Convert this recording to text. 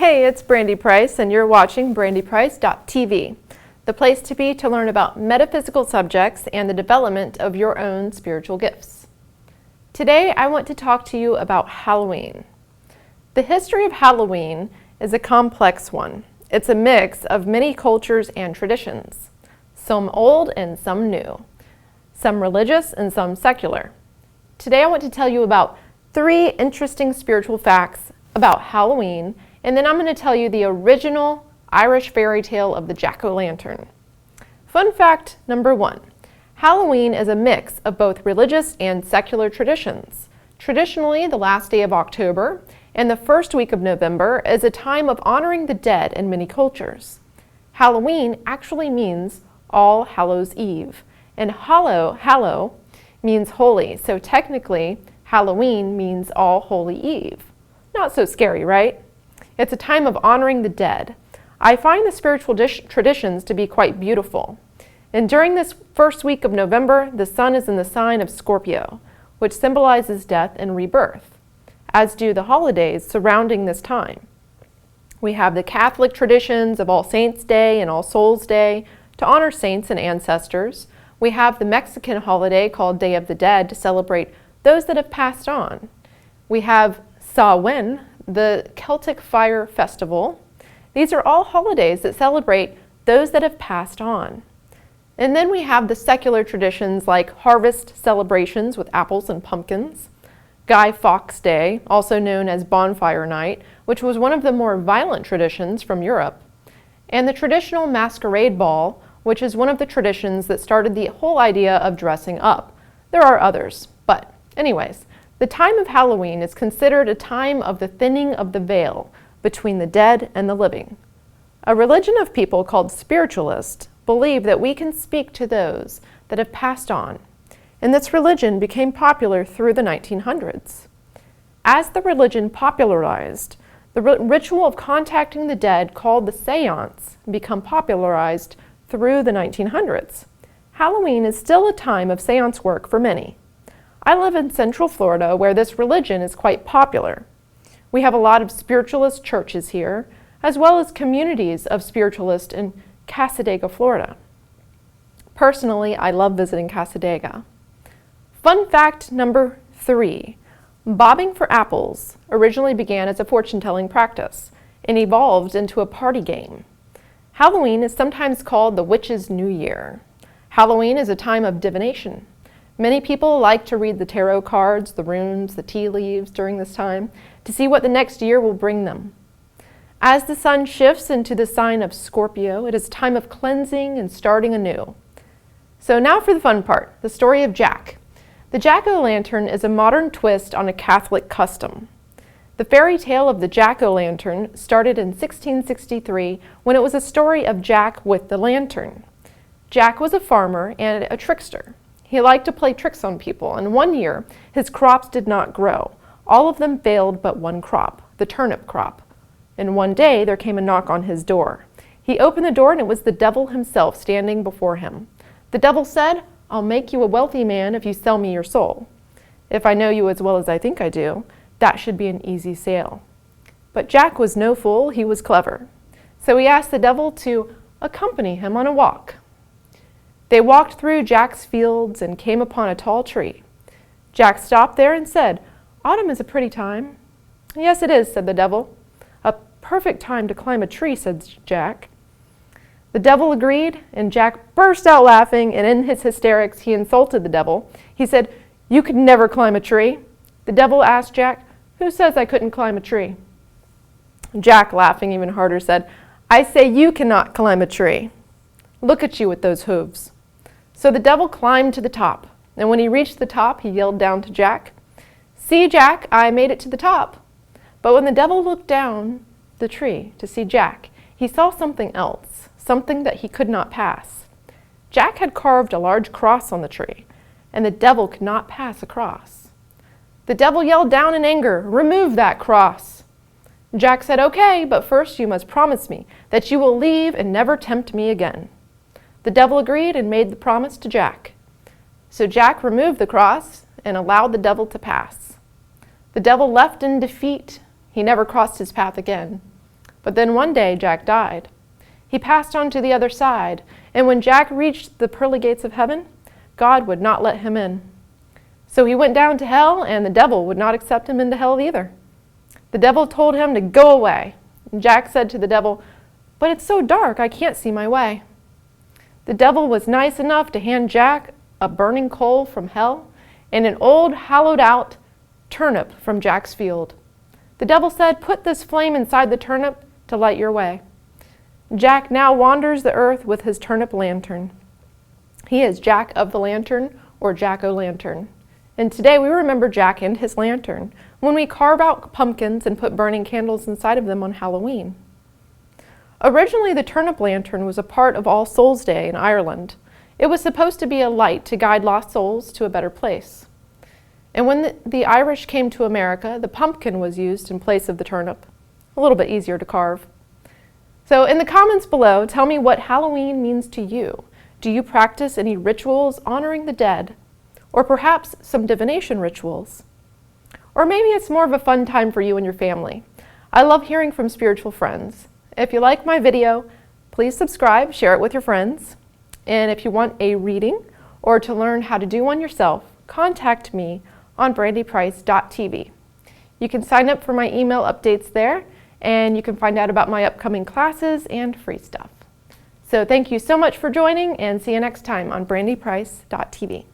Hey, it's Brandy Price, and you're watching brandyprice.tv, the place to be to learn about metaphysical subjects and the development of your own spiritual gifts. Today, I want to talk to you about Halloween. The history of Halloween is a complex one. It's a mix of many cultures and traditions, some old and some new, some religious and some secular. Today, I want to tell you about 3 interesting spiritual facts about Halloween, and then I'm going to tell you the original Irish fairy tale of the jack-o'-lantern. Fun fact number 1. Halloween is a mix of both religious and secular traditions. Traditionally, the last day of October and the first week of November is a time of honoring the dead in many cultures. Halloween actually means All Hallows Eve, and hallow means holy, so technically Halloween means All Holy Eve. Not so scary, right? It's a time of honoring the dead. I find the spiritual traditions to be quite beautiful. And during this first week of November, the sun is in the sign of Scorpio, which symbolizes death and rebirth, as do the holidays surrounding this time. We have the Catholic traditions of All Saints' Day and All Souls' Day to honor saints and ancestors. We have the Mexican holiday called Day of the Dead to celebrate those that have passed on. We have Samhain, the Celtic Fire Festival. These are all holidays that celebrate those that have passed on. And then we have the secular traditions like harvest celebrations with apples and pumpkins, Guy Fawkes Day, also known as Bonfire Night, which was one of the more violent traditions from Europe, and the traditional masquerade ball, which is one of the traditions that started the whole idea of dressing up. There are others, but anyways, the time of Halloween is considered a time of the thinning of the veil between the dead and the living. A religion of people called spiritualists believe that we can speak to those that have passed on, and this religion became popular through the 1900s. As the religion popularized, the ritual of contacting the dead called the seance became popularized through the 1900s. Halloween is still a time of seance work for many. I live in Central Florida where this religion is quite popular. We have a lot of spiritualist churches here, as well as communities of spiritualists in Cassadaga, Florida. Personally, I love visiting Cassadaga. Fun fact number 3. Bobbing for apples originally began as a fortune-telling practice and evolved into a party game. Halloween is sometimes called the Witch's New Year. Halloween is a time of divination. Many people like to read the tarot cards, the runes, the tea leaves during this time to see what the next year will bring them. As the sun shifts into the sign of Scorpio, it is a time of cleansing and starting anew. So now for the fun part, the story of Jack. The jack-o'-lantern is a modern twist on a Catholic custom. The fairy tale of the jack-o'-lantern started in 1663 when it was a story of Jack with the lantern. Jack was a farmer and a trickster. He liked to play tricks on people, and one year his crops did not grow. All of them failed but one crop, the turnip crop. And one day there came a knock on his door. He opened the door and it was the devil himself standing before him. The devil said, "I'll make you a wealthy man if you sell me your soul. If I know you as well as I think I do, that should be an easy sale." But Jack was no fool, he was clever. So he asked the devil to accompany him on a walk. They walked through Jack's fields and came upon a tall tree. Jack stopped there and said, "Autumn is a pretty time." "Yes, it is," said the devil. "A perfect time to climb a tree," said Jack. The devil agreed, and Jack burst out laughing, and in his hysterics, he insulted the devil. He said, "You could never climb a tree." The devil asked Jack, "Who says I couldn't climb a tree?" Jack, laughing even harder, said, "I say you cannot climb a tree. Look at you with those hooves." So the devil climbed to the top, and when he reached the top, he yelled down to Jack, "See, Jack, I made it to the top." But when the devil looked down the tree to see Jack, he saw something else, something that he could not pass. Jack had carved a large cross on the tree, and the devil could not pass across. The devil yelled down in anger, "Remove that cross." Jack said, "Okay, but first you must promise me that you will leave and never tempt me again." The devil agreed and made the promise to Jack. So Jack removed the cross and allowed the devil to pass. The devil left in defeat. He never crossed his path again. But then one day Jack died. He passed on to the other side, and when Jack reached the pearly gates of heaven, God would not let him in. So he went down to hell, and the devil would not accept him into hell either. The devil told him to go away. And Jack said to the devil, "But it's so dark, I can't see my way." The devil was nice enough to hand Jack a burning coal from hell and an old hollowed-out turnip from Jack's field. The devil said, "Put this flame inside the turnip to light your way." Jack now wanders the earth with his turnip lantern. He is Jack of the Lantern, or Jack-o'-lantern. And today we remember Jack and his lantern when we carve out pumpkins and put burning candles inside of them on Halloween. Originally, the turnip lantern was a part of All Souls' Day in Ireland. It was supposed to be a light to guide lost souls to a better place. And when the Irish came to America, the pumpkin was used in place of the turnip, a little bit easier to carve. So in the comments below, tell me what Halloween means to you. Do you practice any rituals honoring the dead? Or perhaps some divination rituals? Or maybe it's more of a fun time for you and your family. I love hearing from spiritual friends. If you like my video, please subscribe, share it with your friends. And if you want a reading or to learn how to do one yourself, contact me on brandyprice.tv. You can sign up for my email updates there, and you can find out about my upcoming classes and free stuff. So thank you so much for joining, and see you next time on brandyprice.tv.